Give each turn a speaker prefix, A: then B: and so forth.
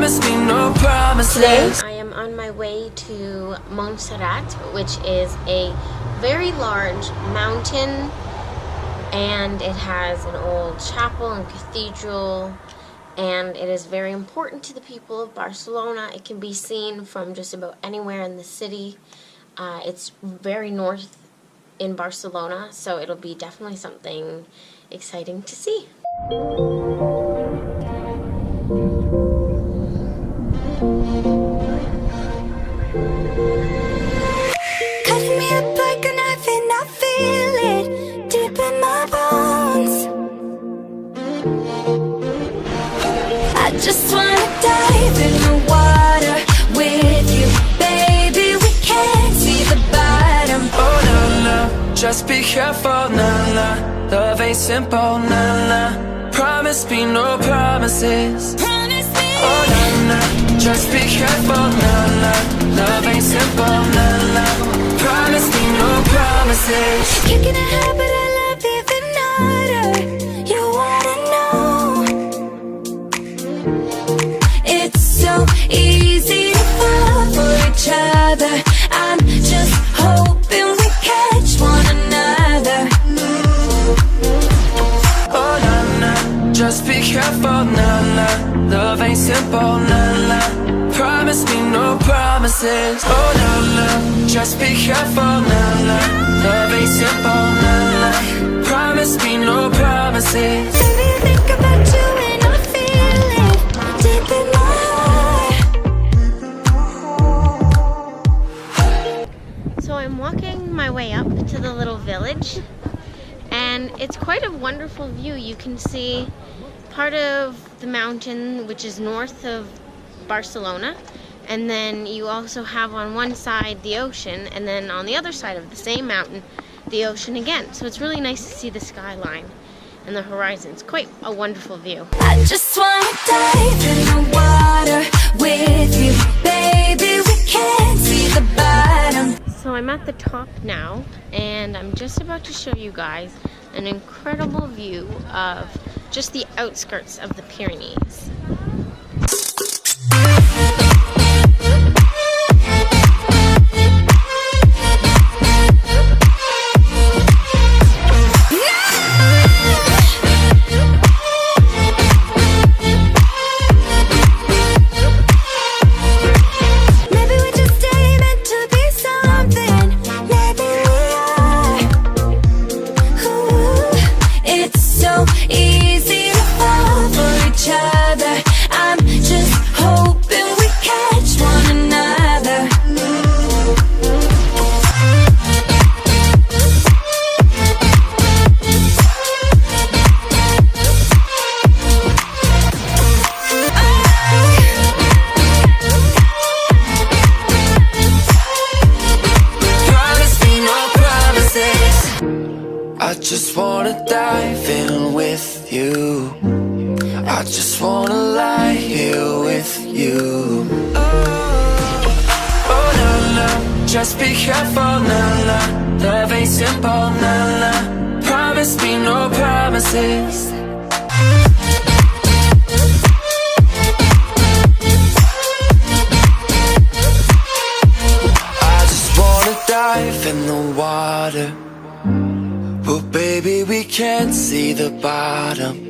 A: Promise me no promises.
B: I am on my way to Monserrat, which is a very large mountain, and it has an old chapel and cathedral, and it is very important to the people of Barcelona. It can be seen from just about anywhere in the city. It's very north in Barcelona, so it'll be definitely something exciting to see.
C: Cutting me up like a knife and I feel it deep in my bones. I just wanna dive in the water with you, baby. We can't see the bottom.
A: Oh no, no, just be careful, nah, nah. Love ain't simple, nah, nah. Promise me no promises.
C: Promise me.
A: Oh nah, nah, just be careful, nah, nah. Love ain't simple, nah, nah. Promise me no promises.
C: Kicking a habit I love even harder. You wanna know? It's so easy to fall for each other. I'm just hoping we catch one another.
A: Oh nah, nah, just be careful, nah, nah. Love ain't simple, nah, nah. Promise me no promises. Oh no, no, just be careful, nah, nah. Love ain't simple, nah, nah. Promise me no promises.
C: Baby, I think about you and I feel it deep in my heart.
B: So I'm walking my way up to the little village, and it's quite a wonderful view. You can see part of the mountain, which is north of Barcelona, and then you also have on one side the ocean, and then on the other side of the same mountain the ocean again. So it's really nice to see the skyline and the horizon. It's quite a wonderful view.
C: I just wanna dive in the water with you, baby. We can't see the bottom.
B: So I'm at the top now, and I'm just about to show you guys an incredible view of just the outskirts of the Pyrenees.
A: I just wanna dive in with you. I just wanna lie here with you. Oh no, no, just be careful, nah, nah. Love ain't simple, nah, nah. Promise me no promises. I just wanna dive in the water, but baby, we can't see the bottom.